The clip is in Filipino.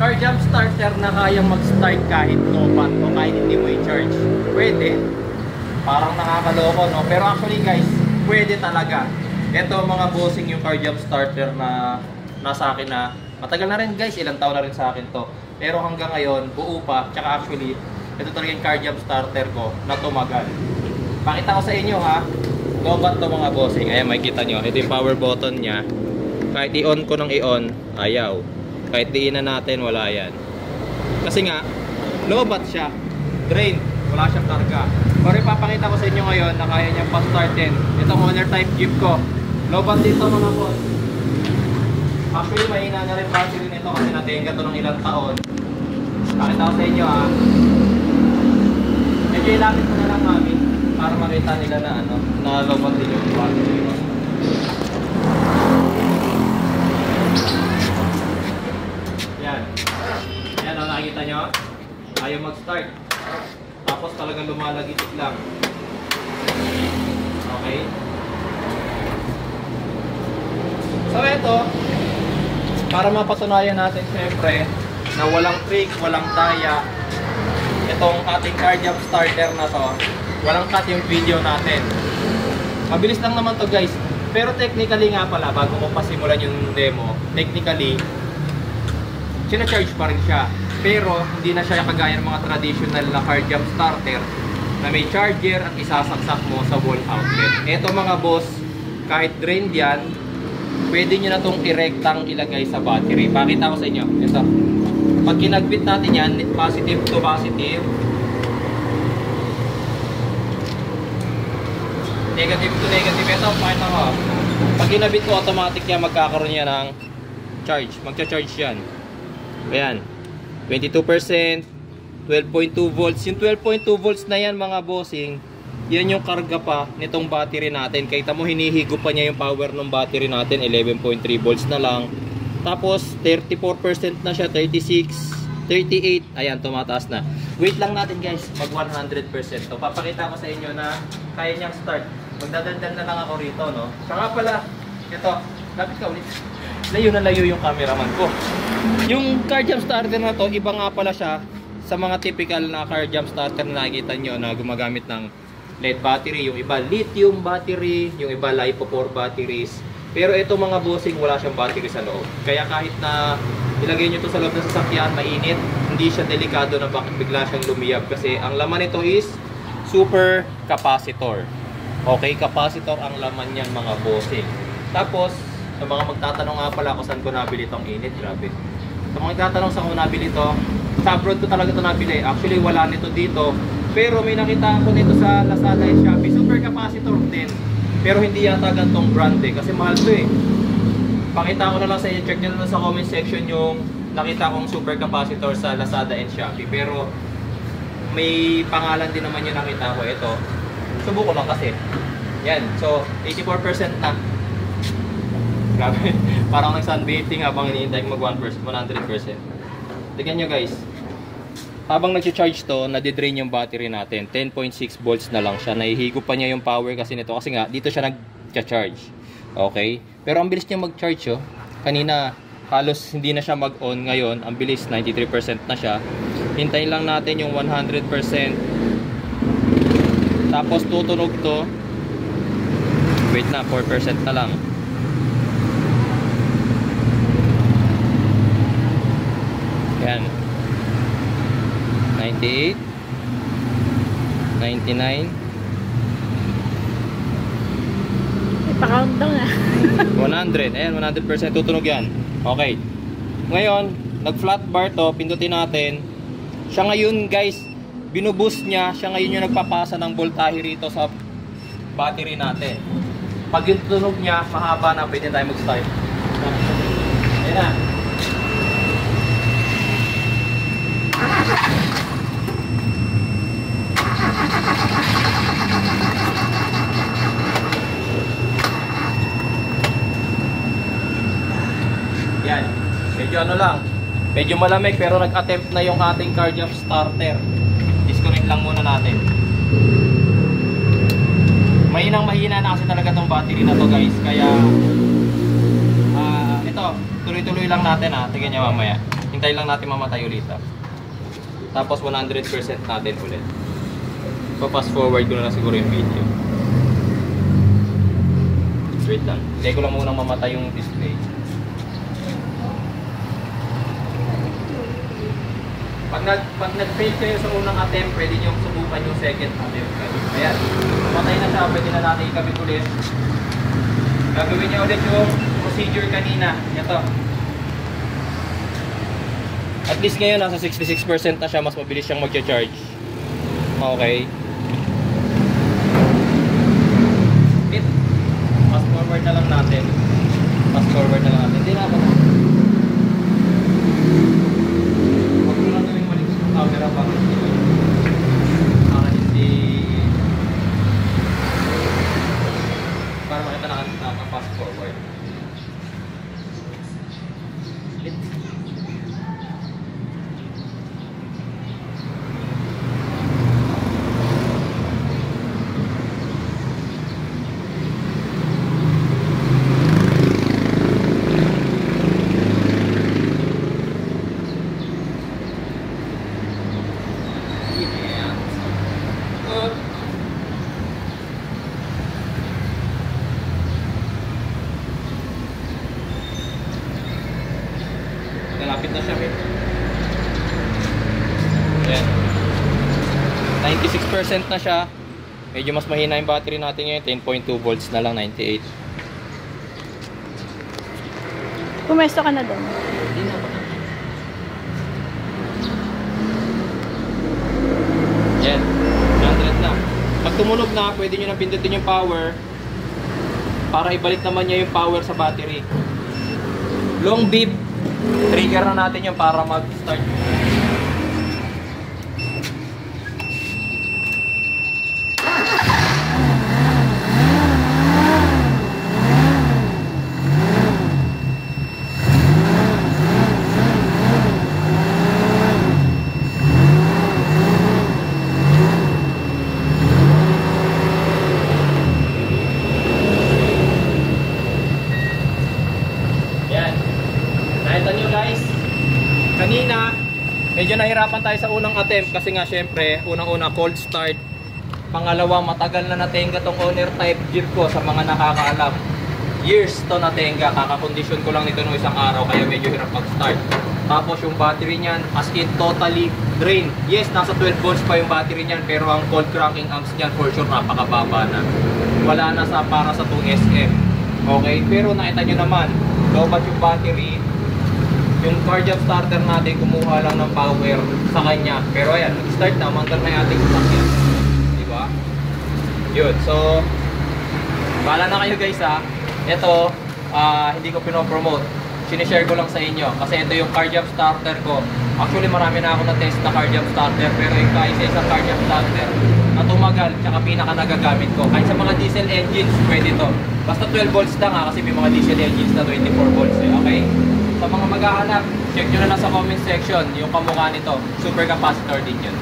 car jump starter na kayang mag-start kahit low-bat o kahit hindi mo i-charge. Pwede. Parang nakakaloko, no? Pero actually guys, pwede talaga. Ito mga bossing yung car jump starter na nasa akin na matagal na rin guys, ilang taon na rin sa akin to. Pero hanggang ngayon, buo pa. Tsaka actually, ito talaga yung car jump starter ko na tumagal. Pakita ko sa inyo ha. Low-bat to mga bossing. Ayan, makikita nyo. Ito yung power button nya. Kahit i-on ko ng i-on, ayaw. Kahit diinan natin, wala yan. Kasi nga, low-bat siya. Drain. Wala siyang karga. Pero ipapakita ko sa inyo ngayon na kaya niyang pa-start din. Ito Honor type jeep ko. Low-bat dito mga boss. Actually, mahina na rin battery nito kasi natenga to ng ilang taon. Pakita ko sa inyo ha. Medyo ilapit ko na lang mami para makita nila na ano, na low-bat din yung battery. Yan. Yan o, nakikita nyo? Ayaw mag-start. Tapos talagang lumalagitik lang. Okay? So ito, para mapatunayan natin syempre na walang trick, walang daya itong ating car jump starter na to, walang cut yung video natin. Mabilis lang naman to guys. Pero technically nga pala, bago ko pasimulan yung demo, technically sina-charge pa rin siya. Pero hindi na siya kagaya ng mga traditional na car jump starter na may charger at isasaksak mo sa wall outlet. Ito mga boss, kahit drain yan, pwede nyo na itong direktang ilagay sa battery. Pakita ko sa inyo. Ito. Pag kinagbit natin yan, positive to positive, negative to negative. Ito, pakita ko. Pag kinabit ko, automatic yan, magkakaroon yan ng charge. Magcha-charge yan. Ayan. 22%, 12.2 volts. Yung 12.2 volts na yan mga bossing, yan yung karga pa nitong battery natin. Kita mo hinihigop pa niya yung power ng battery natin, 11.3 volts na lang. Tapos 34% na siya, 36, 38. Ayan, tumataas na. Wait lang natin guys, mag 100%. So, papakita ko sa inyo na kaya niyang start. Magdadaldal na lang ako rito, no? Saka pala, ito, lapit ka ulit. Layo na layo yung cameraman ko. Yung car jump starter na to, iba nga pala siya sa mga typical na car jump starter na nakikita nyo na gumagamit ng LED battery. Yung iba lithium battery, yung iba LiPo4 batteries. Pero ito mga bossing, wala siyang battery sa loob. Kaya kahit na ilagay nyo to sa loob ng sasakyan, mainit, hindi siya delikado na bakit bigla siyang lumiyab. Kasi ang laman nito is super capacitor. Okay, capacitor ang laman niyan mga bossing. Tapos, sa mga magtatanong nga pala kung saan ko nabili itong init, grabe. Sa mga magtatanong saan ko nabili ito, sa abroad ko talaga ito nabili. Actually, wala nito dito. Pero may nakita ko nito sa Lazada and Shopee. Super capacitor din. Pero hindi yata gantong brand eh. Kasi mahal ito eh. Pakita ko na lang sa inyo. Check nyo na sa comment section yung nakita kong super capacitor sa Lazada and Shopee. Pero may pangalan din naman yung nakita ko. Ito. Subuko lang kasi. Yan. So, 84% na. Grabe. Parang nag-sunbathing habang hinihintay mag 100%. Tignan nyo guys. Habang nag-charge to, nadidrain yung battery natin. 10.6 volts na lang siya. Nahihigop pa niya yung power kasi nito. Kasi nga, dito siya nag-charge. Okay? Pero ang bilis niya mag-charge oh. Kanina, halos hindi na siya mag-on. Ngayon, ang bilis, 93% na siya. Hintayin lang natin yung 100%. Tapos tutunog to. Wait na, 4% na lang. Yan. 98, 99. Pa-countdown na. 100. Ayan, 100% tutunog yan. Okay. Ngayon, nag-flat bar to, pindutin natin. Siya ngayon, guys, binuboost niya. Siya ngayon yung nagpapasa ng voltahe rito sa battery natin. Pag yung tunog niya, mahaba na, pwede tayo mag-start. Ayan na. Yan, medyo ano lang, medyo malamig pero nag-attempt na yung ating car jump starter. Disconnect lang muna natin. Mahina na kasi talaga tong battery na to guys. Kaya ito, tuloy-tuloy lang natin ha. Tingnan nyo mamaya. Hintay lang natin mamatay ulit. Tapos 100% natin ulit. Pa-fast forward ko na lang siguro yung video. Wait lang. Hindi ko lang munang mamatay yung display. Pag nag-fail kayo sa unang attempt, pwede nyo subukan yung second attempt. Ayan. Mamatay na siya. Pwede na natin ikabit ulit. Gagawin niya ulit yung procedure kanina. Ito. At least ngayon, nasa 66% na siya. Mas mabilis siyang mag-charge. Okay. Fast forward na lang natin. Fast forward na lang natin. Hindi na ako. Huwag mo lang gawing mali sa camera pa. Para makita na fast forward. Nalapit na siya, eh. Ayan. 96% na siya. Medyo mas mahina yung battery natin ngayon. 10.2 volts na lang, 98. Pumesto ka na doon. Hindi na ba? Ayan. 100 na. Pag tumunog na, pwede nyo na pindutin yung power para ibalik naman niya yung power sa battery. Long beep. Trigger na natin yung para mag-start. Nakita nyo guys, kanina medyo nahirapan tayo sa unang attempt kasi nga syempre unang-una cold start, pangalawa matagal na natenga tong owner type Jeep ko. Sa mga nakakaalam, years to natenga, kakakondisyon ko lang nito nung isang araw kaya medyo hirap mag-start. Tapos yung battery niyan as in totally drained. Yes, nasa 12 volts pa yung battery niyan pero ang cold cranking amps niyan for sure napakababa na, wala na sa para sa 2SM. Okay, pero nakita nyo naman lobat yung battery. Yung car jump starter natin kumuha lang ng power sa kanya. Pero ayan, nag-start na, mandar na yung ating sasakyan. Diba? Yun, so bahala na kayo guys ha. Ito, hindi ko pinopromote. Sinishare ko lang sa inyo. Kasi ito yung car jump starter ko. Actually marami na ako na-test na car jump starter. Pero yung isa car jump starter na tumagal, tsaka pinaka nagagamit ko. Kahit sa mga diesel engines, pwede to. Basta 12 volts lang ha, kasi may mga diesel engines na 24 volts eh, okay? Sa mga maghahanap, check nyo na lang sa comment section yung kamukha nito. Super capacitor din yun.